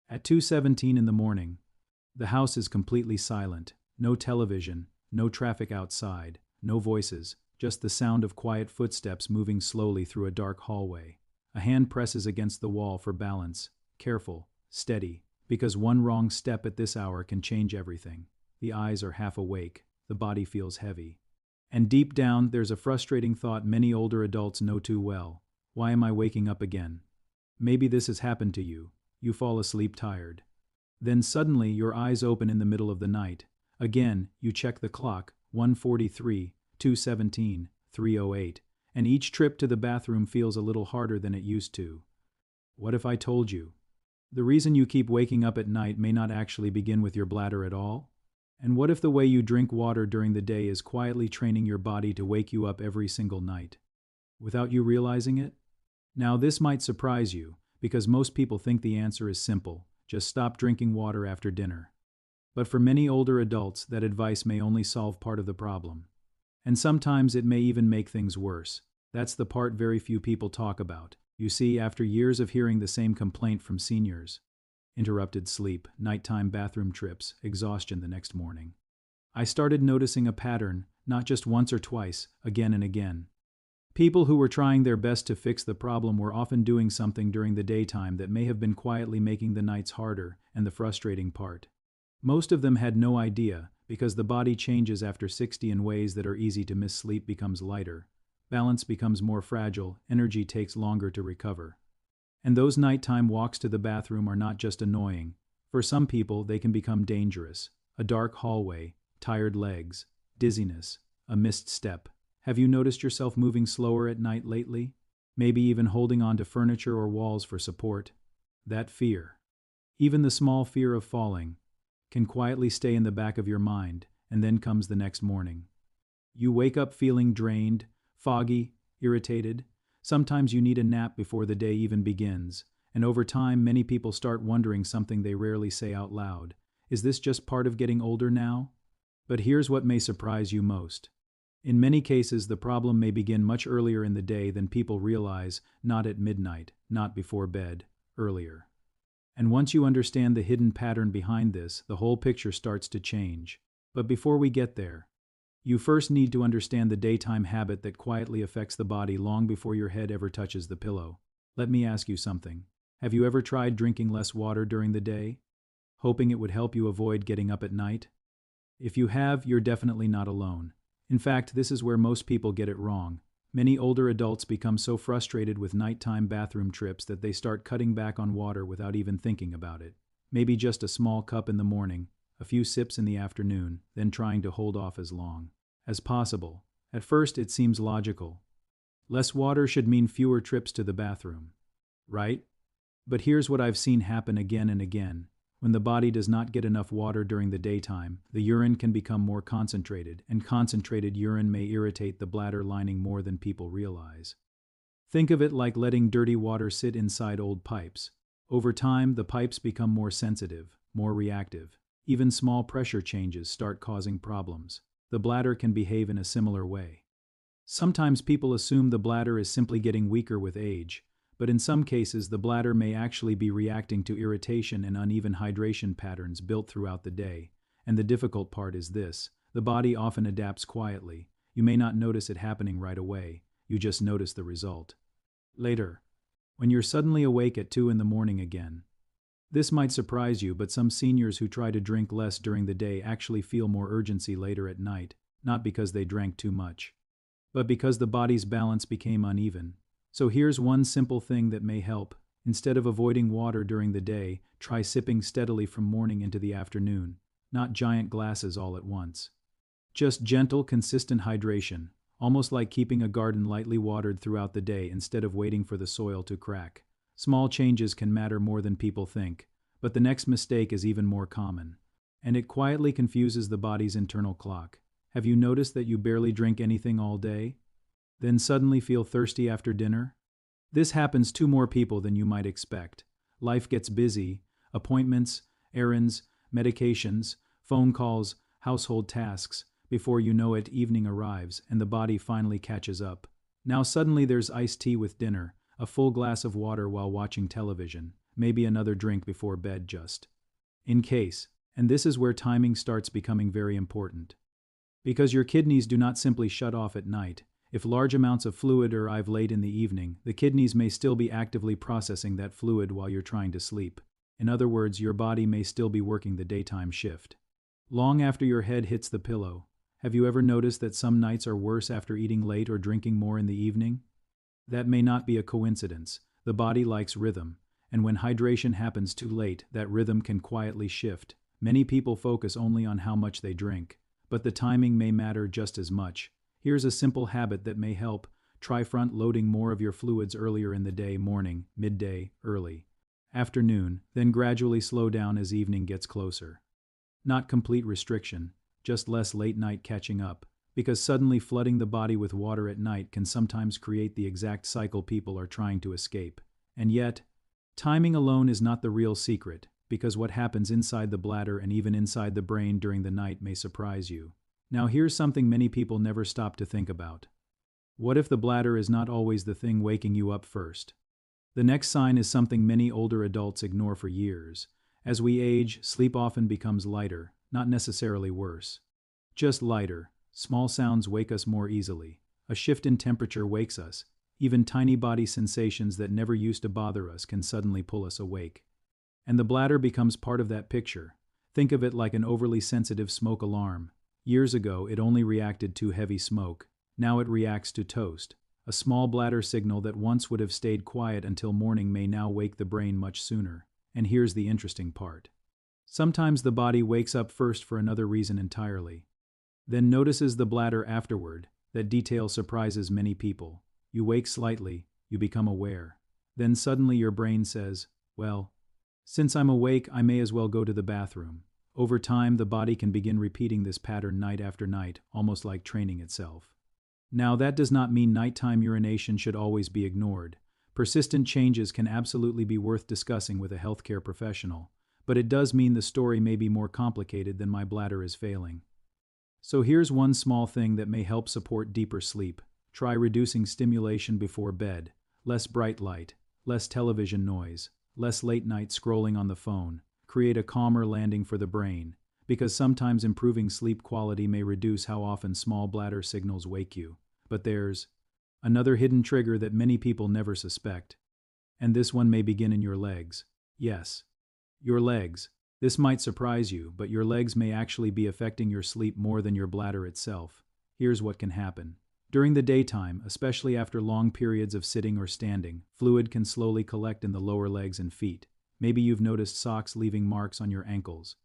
At 2:17 in the morning, the house is completely silent. No television, no traffic outside, no voices, just the sound of quiet footsteps moving slowly through a dark hallway. A hand presses against the wall for balance, careful, steady, because one wrong step at this hour can change everything. The eyes are half awake, the body feels heavy. And deep down, there's a frustrating thought many older adults know too well. Why am I waking up again? Maybe this has happened to you. You fall asleep tired. Then suddenly your eyes open in the middle of the night. Again, you check the clock, 1:43, 2:17, 3:08, and each trip to the bathroom feels a little harder than it used to. What if I told you? The reason you keep waking up at night may not actually begin with your bladder at all? And what if the way you drink water during the day is quietly training your body to wake you up every single night, without you realizing it? Now this might surprise you, because most people think the answer is simple: just stop drinking water after dinner. But for many older adults, that advice may only solve part of the problem. And sometimes it may even make things worse. That's the part very few people talk about. You see, after years of hearing the same complaint from seniors: interrupted sleep, nighttime bathroom trips, exhaustion the next morning, I started noticing a pattern, not just once or twice, again and again. People who were trying their best to fix the problem were often doing something during the daytime that may have been quietly making the nights harder, and the frustrating part. Most of them had no idea, because the body changes after 60 in ways that are easy to miss. Sleep becomes lighter, balance becomes more fragile, energy takes longer to recover. And those nighttime walks to the bathroom are not just annoying. For some people, they can become dangerous. A dark hallway, tired legs, dizziness, a missed step. Have you noticed yourself moving slower at night lately? Maybe even holding on to furniture or walls for support? That fear, even the small fear of falling, can quietly stay in the back of your mind, and then comes the next morning. You wake up feeling drained, foggy, irritated. Sometimes you need a nap before the day even begins, and over time many people start wondering something they rarely say out loud. Is this just part of getting older now? But here's what may surprise you most. In many cases, the problem may begin much earlier in the day than people realize, not at midnight, not before bed, earlier. And once you understand the hidden pattern behind this, the whole picture starts to change. But before we get there, you first need to understand the daytime habit that quietly affects the body long before your head ever touches the pillow. Let me ask you something. Have you ever tried drinking less water during the day, hoping it would help you avoid getting up at night? If you have, you're definitely not alone. In fact, this is where most people get it wrong. Many older adults become so frustrated with nighttime bathroom trips that they start cutting back on water without even thinking about it. Maybe just a small cup in the morning, a few sips in the afternoon, then trying to hold off as long as possible. At first, it seems logical. Less water should mean fewer trips to the bathroom, right? But here's what I've seen happen again and again. When the body does not get enough water during the daytime, the urine can become more concentrated, and concentrated urine may irritate the bladder lining more than people realize. Think of it like letting dirty water sit inside old pipes. Over time, the pipes become more sensitive, more reactive. Even small pressure changes start causing problems. The bladder can behave in a similar way. Sometimes people assume the bladder is simply getting weaker with age, but in some cases the bladder may actually be reacting to irritation and uneven hydration patterns built throughout the day. And the difficult part is this: the body often adapts quietly. You may not notice it happening right away, you just notice the result later, when you're suddenly awake at 2 in the morning again. This might surprise you, but some seniors who try to drink less during the day actually feel more urgency later at night, not because they drank too much, but because the body's balance became uneven. So here's one simple thing that may help. Instead of avoiding water during the day, try sipping steadily from morning into the afternoon, not giant glasses all at once. Just gentle, consistent hydration, almost like keeping a garden lightly watered throughout the day instead of waiting for the soil to crack. Small changes can matter more than people think, but the next mistake is even more common, and it quietly confuses the body's internal clock. Have you noticed that you barely drink anything all day, then suddenly feel thirsty after dinner? This happens to more people than you might expect. Life gets busy: appointments, errands, medications, phone calls, household tasks. Before you know it, evening arrives, and the body finally catches up. Now suddenly there's iced tea with dinner, a full glass of water while watching television. maybe another drink before bed just in case. And this is where timing starts becoming very important. Because your kidneys do not simply shut off at night. If large amounts of fluid arrive late in the evening, the kidneys may still be actively processing that fluid while you're trying to sleep. In other words, your body may still be working the daytime shift. Long after your head hits the pillow, have you ever noticed that some nights are worse after eating late or drinking more in the evening? That may not be a coincidence. The body likes rhythm, and when hydration happens too late, that rhythm can quietly shift. Many people focus only on how much they drink, but the timing may matter just as much. Here's a simple habit that may help. Try front-loading more of your fluids earlier in the day, morning, midday, early, afternoon, then gradually slow down as evening gets closer. Not complete restriction, just less late-night catching up, because suddenly flooding the body with water at night can sometimes create the exact cycle people are trying to escape. And yet, timing alone is not the real secret, because what happens inside the bladder and even inside the brain during the night may surprise you. Now here's something many people never stop to think about. What if the bladder is not always the thing waking you up first? The next sign is something many older adults ignore for years. As we age, sleep often becomes lighter, not necessarily worse. Just lighter. Small sounds wake us more easily. A shift in temperature wakes us. Even tiny body sensations that never used to bother us can suddenly pull us awake. And the bladder becomes part of that picture. Think of it like an overly sensitive smoke alarm. Years ago, it only reacted to heavy smoke. Now it reacts to toast. A small bladder signal that once would have stayed quiet until morning may now wake the brain much sooner. And here's the interesting part. Sometimes the body wakes up first for another reason entirely. Then notices the bladder afterward. That detail surprises many people. You wake slightly, you become aware. Then suddenly your brain says, well, since I'm awake, I may as well go to the bathroom. Over time, the body can begin repeating this pattern night after night, almost like training itself. Now, that does not mean nighttime urination should always be ignored. Persistent changes can absolutely be worth discussing with a healthcare professional, but it does mean the story may be more complicated than my bladder is failing. So here's one small thing that may help support deeper sleep. Try reducing stimulation before bed. Less bright light, less television noise, less late-night scrolling on the phone. Create a calmer landing for the brain, because sometimes improving sleep quality may reduce how often small bladder signals wake you. But there's another hidden trigger that many people never suspect. And this one may begin in your legs. Yes, your legs. This might surprise you, but your legs may actually be affecting your sleep more than your bladder itself. Here's what can happen. During the daytime, especially after long periods of sitting or standing, fluid can slowly collect in the lower legs and feet. Maybe you've noticed socks leaving marks on your ankles,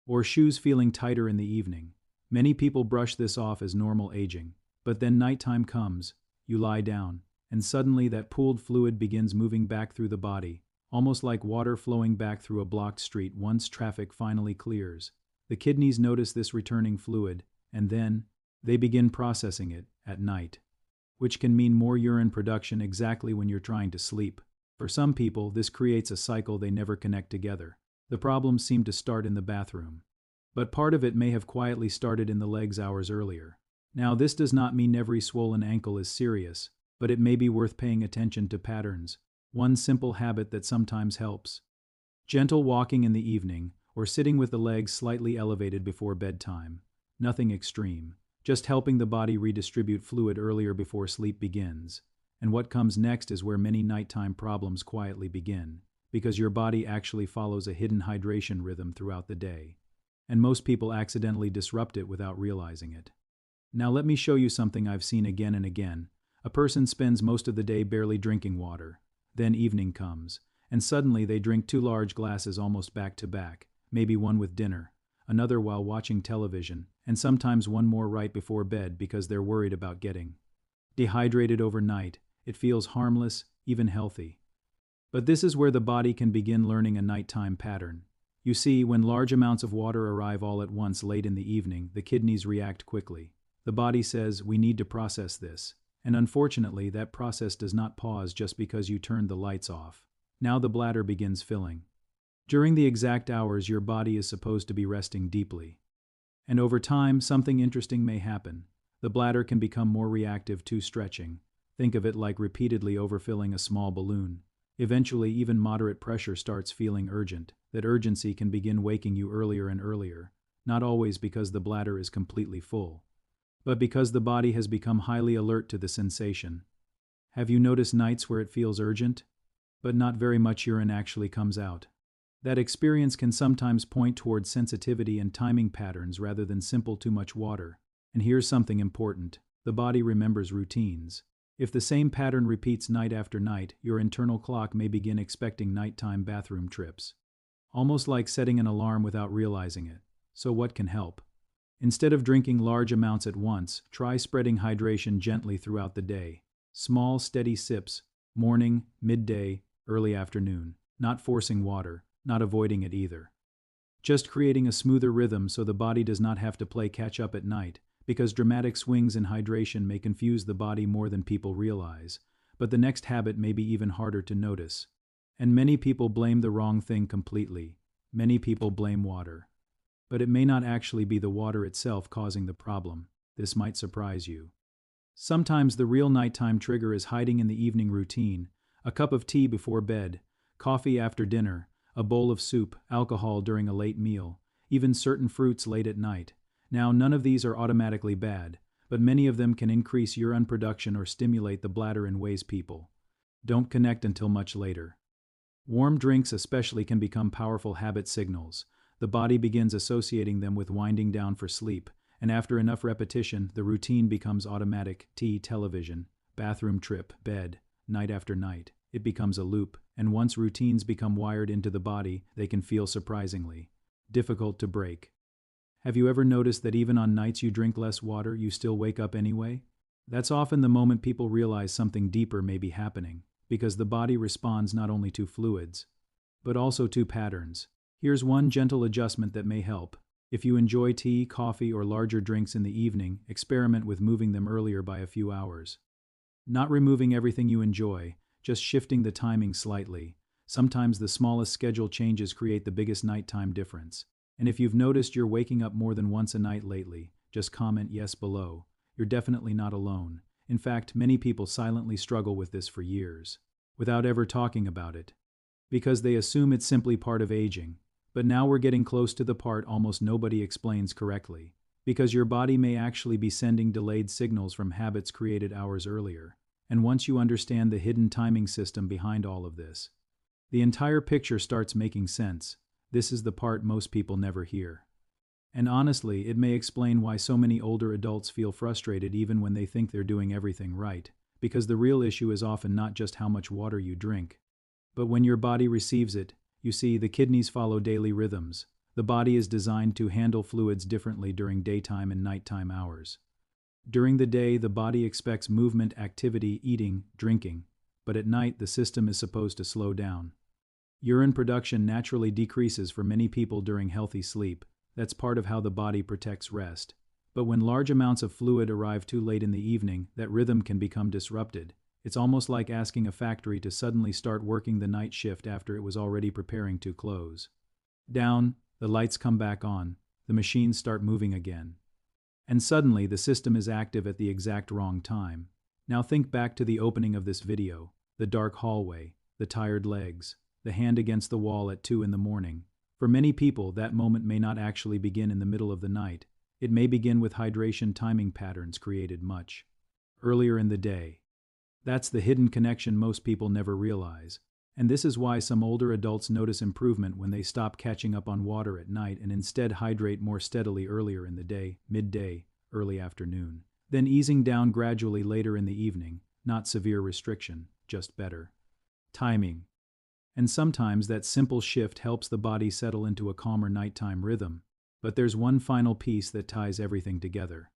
or shoes feeling tighter in the evening. Many people brush this off as normal aging, but then nighttime comes, you lie down, and suddenly that pooled fluid begins moving back through the body, almost like water flowing back through a blocked street once traffic finally clears. The kidneys notice this returning fluid, and then they begin processing it at night, which can mean more urine production exactly when you're trying to sleep. For some people, this creates a cycle they never connect together. The problems seem to start in the bathroom, but part of it may have quietly started in the legs hours earlier. Now, this does not mean every swollen ankle is serious, but it may be worth paying attention to patterns. One simple habit that sometimes helps: gentle walking in the evening, or sitting with the legs slightly elevated before bedtime. Nothing extreme, just helping the body redistribute fluid earlier before sleep begins. And what comes next is where many nighttime problems quietly begin, because your body actually follows a hidden hydration rhythm throughout the day. And most people accidentally disrupt it without realizing it. Now let me show you something I've seen again and again. A person spends most of the day barely drinking water. Then evening comes, and suddenly they drink 2 large glasses almost back to back, maybe one with dinner, another while watching television, and sometimes one more right before bed because they're worried about getting dehydrated overnight. It feels harmless, even healthy. But this is where the body can begin learning a nighttime pattern. You see, when large amounts of water arrive all at once late in the evening, the kidneys react quickly. The body says, we need to process this. And unfortunately, that process does not pause just because you turned the lights off. Now the bladder begins filling. During the exact hours your body is supposed to be resting deeply. And over time, something interesting may happen. The bladder can become more reactive to stretching. Think of it like repeatedly overfilling a small balloon. Eventually, even moderate pressure starts feeling urgent. That urgency can begin waking you earlier and earlier, not always because the bladder is completely full, but because the body has become highly alert to the sensation. Have you noticed nights where it feels urgent, but not very much urine actually comes out? That experience can sometimes point towards sensitivity and timing patterns rather than simple too much water. And here's something important. The body remembers routines. If the same pattern repeats night after night, your internal clock may begin expecting nighttime bathroom trips. Almost like setting an alarm without realizing it. So what can help? Instead of drinking large amounts at once, try spreading hydration gently throughout the day. Small, steady sips, morning, midday, early afternoon. Not forcing water, not avoiding it either. Just creating a smoother rhythm so the body does not have to play catch up at night, because dramatic swings in hydration may confuse the body more than people realize. But the next habit may be even harder to notice. And many people blame the wrong thing completely. Many people blame water. But it may not actually be the water itself causing the problem. This might surprise you. Sometimes the real nighttime trigger is hiding in the evening routine: a cup of tea before bed, coffee after dinner, a bowl of soup, alcohol during a late meal, even certain fruits late at night. Now, none of these are automatically bad, but many of them can increase urine production or stimulate the bladder in ways people don't connect until much later. Warm drinks especially can become powerful habit signals. The body begins associating them with winding down for sleep, and after enough repetition, the routine becomes automatic: tea, television, bathroom trip, bed, night after night. It becomes a loop, and once routines become wired into the body, they can feel surprisingly difficult to break. Have you ever noticed that even on nights you drink less water, you still wake up anyway? That's often the moment people realize something deeper may be happening, because the body responds not only to fluids, but also to patterns. Here's one gentle adjustment that may help. If you enjoy tea, coffee, or larger drinks in the evening, experiment with moving them earlier by a few hours. Not removing everything you enjoy, just shifting the timing slightly. Sometimes the smallest schedule changes create the biggest nighttime difference. And if you've noticed you're waking up more than once a night lately, just comment yes below. You're definitely not alone. In fact, many people silently struggle with this for years, without ever talking about it, because they assume it's simply part of aging. But now we're getting close to the part almost nobody explains correctly, because your body may actually be sending delayed signals from habits created hours earlier. And once you understand the hidden timing system behind all of this, the entire picture starts making sense. This is the part most people never hear. And honestly, it may explain why so many older adults feel frustrated even when they think they're doing everything right, because the real issue is often not just how much water you drink, but when your body receives it. You see, the kidneys follow daily rhythms. The body is designed to handle fluids differently during daytime and nighttime hours. During the day, the body expects movement, activity, eating, drinking, but at night the system is supposed to slow down. Urine production naturally decreases for many people during healthy sleep. That's part of how the body protects rest. But when large amounts of fluid arrive too late in the evening, that rhythm can become disrupted. It's almost like asking a factory to suddenly start working the night shift after it was already preparing to close down. The lights come back on, the machines start moving again. And suddenly the system is active at the exact wrong time. Now think back to the opening of this video, the dark hallway, the tired legs, the hand against the wall at 2 in the morning. For many people, that moment may not actually begin in the middle of the night. It may begin with hydration timing patterns created much earlier in the day. That's the hidden connection most people never realize. And this is why some older adults notice improvement when they stop catching up on water at night and instead hydrate more steadily earlier in the day, midday, early afternoon. Then easing down gradually later in the evening. Not severe restriction, just better timing. And sometimes that simple shift helps the body settle into a calmer nighttime rhythm. But there's one final piece that ties everything together.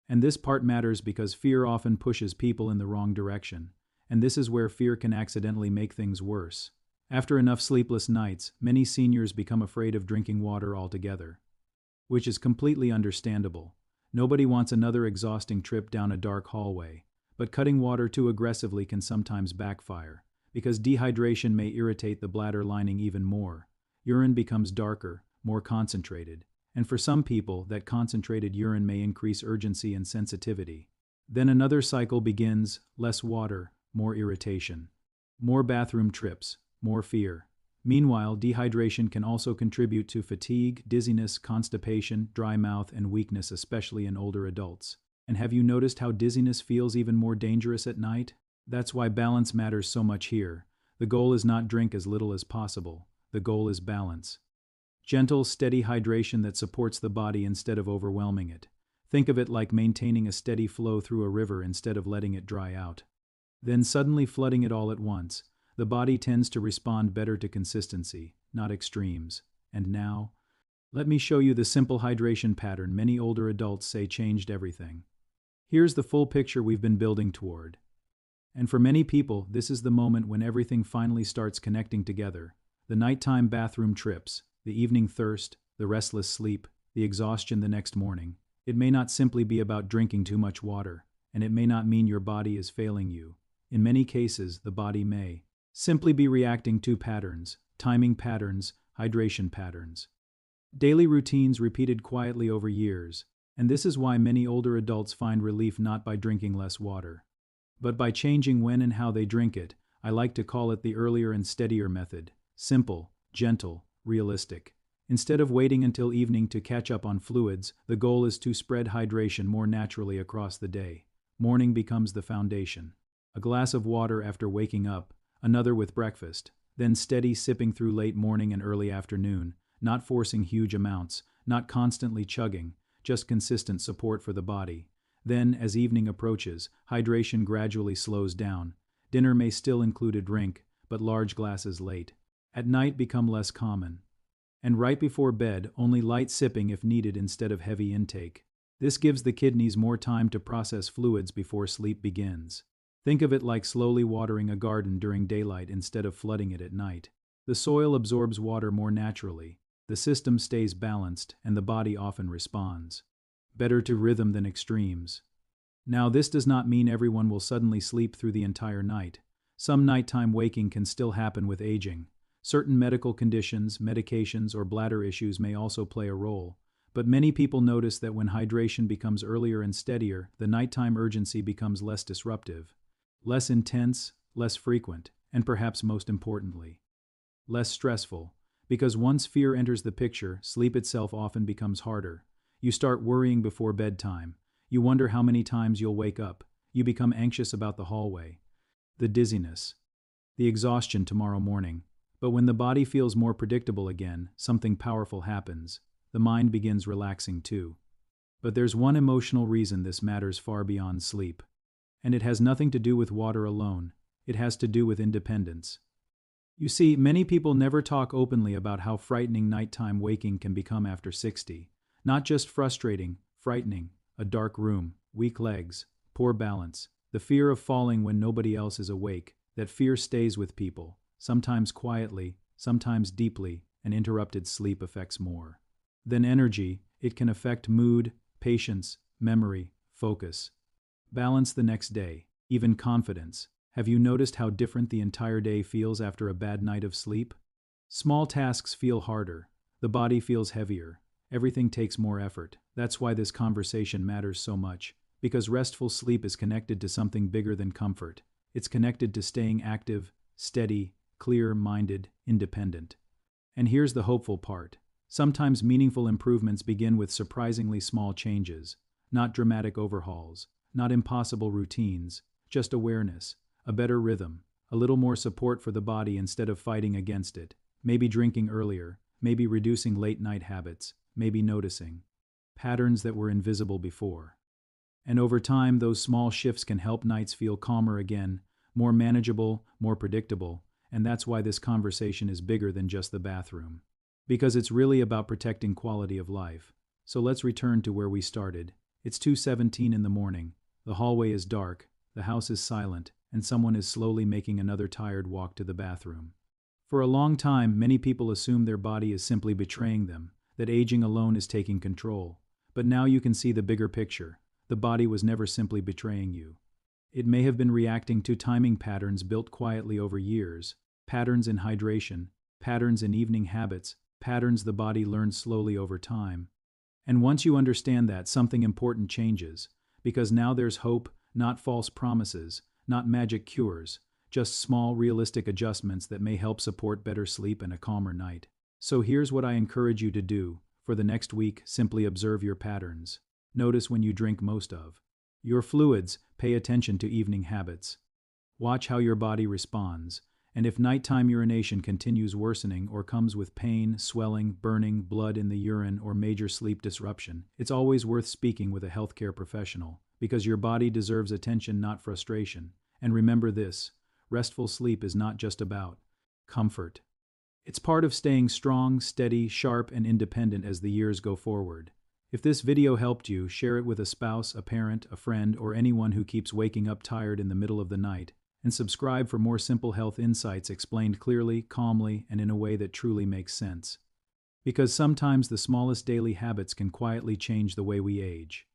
And this part matters because fear often pushes people in the wrong direction. And this is where fear can accidentally make things worse. After enough sleepless nights, many seniors become afraid of drinking water altogether, which is completely understandable. Nobody wants another exhausting trip down a dark hallway, but cutting water too aggressively can sometimes backfire, because dehydration may irritate the bladder lining even more. Urine becomes darker, more concentrated, and for some people, that concentrated urine may increase urgency and sensitivity. Then another cycle begins: less water, more irritation. More bathroom trips, more fear. Meanwhile, dehydration can also contribute to fatigue, dizziness, constipation, dry mouth, and weakness, especially in older adults. And have you noticed how dizziness feels even more dangerous at night? That's why balance matters so much here. The goal is not drink as little as possible. The goal is balance. Gentle, steady hydration that supports the body instead of overwhelming it. Think of it like maintaining a steady flow through a river instead of letting it dry out. Then suddenly flooding it all at once. The body tends to respond better to consistency, not extremes. And now, let me show you the simple hydration pattern many older adults say changed everything. Here's the full picture we've been building toward. And for many people, this is the moment when everything finally starts connecting together. The nighttime bathroom trips, the evening thirst, the restless sleep, the exhaustion the next morning. It may not simply be about drinking too much water, and it may not mean your body is failing you. In many cases, the body may simply be reacting to patterns, timing patterns, hydration patterns. Daily routines repeated quietly over years, and this is why many older adults find relief not by drinking less water, but by changing when and how they drink it. I like to call it the earlier and steadier method. Simple, gentle, realistic. Instead of waiting until evening to catch up on fluids, the goal is to spread hydration more naturally across the day. Morning becomes the foundation. A glass of water after waking up, another with breakfast, then steady sipping through late morning and early afternoon, not forcing huge amounts, not constantly chugging, just consistent support for the body. Then, as evening approaches, hydration gradually slows down. Dinner may still include a drink, but large glasses late. At night become less common. And right before bed, only light sipping if needed instead of heavy intake. This gives the kidneys more time to process fluids before sleep begins. Think of it like slowly watering a garden during daylight instead of flooding it at night. The soil absorbs water more naturally, the system stays balanced, and the body often responds. Better to rhythm than extremes. Now, this does not mean everyone will suddenly sleep through the entire night. Some nighttime waking can still happen with aging. Certain medical conditions, medications, or bladder issues may also play a role. But many people notice that when hydration becomes earlier and steadier, the nighttime urgency becomes less disruptive. Less intense, less frequent, and perhaps most importantly, less stressful, because once fear enters the picture, sleep itself often becomes harder. You start worrying before bedtime. You wonder how many times you'll wake up. You become anxious about the hallway, the dizziness, the exhaustion tomorrow morning. But when the body feels more predictable again, something powerful happens. The mind begins relaxing too. But there's one emotional reason this matters far beyond sleep. And it has nothing to do with water alone. It has to do with independence. You see, many people never talk openly about how frightening nighttime waking can become after 60. Not just frustrating, frightening. A dark room, weak legs, poor balance, the fear of falling when nobody else is awake. That fear stays with people, sometimes quietly, sometimes deeply, and interrupted sleep affects more. Then energy, it can affect mood, patience, memory, focus. Balance the next day, even confidence. Have you noticed how different the entire day feels after a bad night of sleep? Small tasks feel harder. The body feels heavier. Everything takes more effort. That's why this conversation matters so much. Because restful sleep is connected to something bigger than comfort. It's connected to staying active, steady, clear-minded, independent. And here's the hopeful part. Sometimes meaningful improvements begin with surprisingly small changes. Not dramatic overhauls. Not impossible routines, just awareness, a better rhythm, a little more support for the body instead of fighting against it, maybe drinking earlier, maybe reducing late-night habits, maybe noticing patterns that were invisible before. And over time, those small shifts can help nights feel calmer again, more manageable, more predictable, and that's why this conversation is bigger than just the bathroom. Because it's really about protecting quality of life. So let's return to where we started. It's 2:17 in the morning. The hallway is dark, the house is silent, and someone is slowly making another tired walk to the bathroom. For a long time, many people assume their body is simply betraying them, that aging alone is taking control. But now you can see the bigger picture. The body was never simply betraying you. It may have been reacting to timing patterns built quietly over years, patterns in hydration, patterns in evening habits, patterns the body learns slowly over time. And once you understand that, something important changes. Because now there's hope, not false promises, not magic cures, just small, realistic adjustments that may help support better sleep and a calmer night. So here's what I encourage you to do. For the next week, simply observe your patterns. Notice when you drink most of your fluids, pay attention to evening habits. Watch how your body responds, and if nighttime urination continues worsening or comes with pain, swelling, burning, blood in the urine, or major sleep disruption, it's always worth speaking with a healthcare professional, because your body deserves attention, not frustration. And remember this, restful sleep is not just about comfort. It's part of staying strong, steady, sharp, and independent as the years go forward. If this video helped you, share it with a spouse, a parent, a friend, or anyone who keeps waking up tired in the middle of the night. And subscribe for more simple health insights explained clearly, calmly, and in a way that truly makes sense. Because sometimes the smallest daily habits can quietly change the way we age.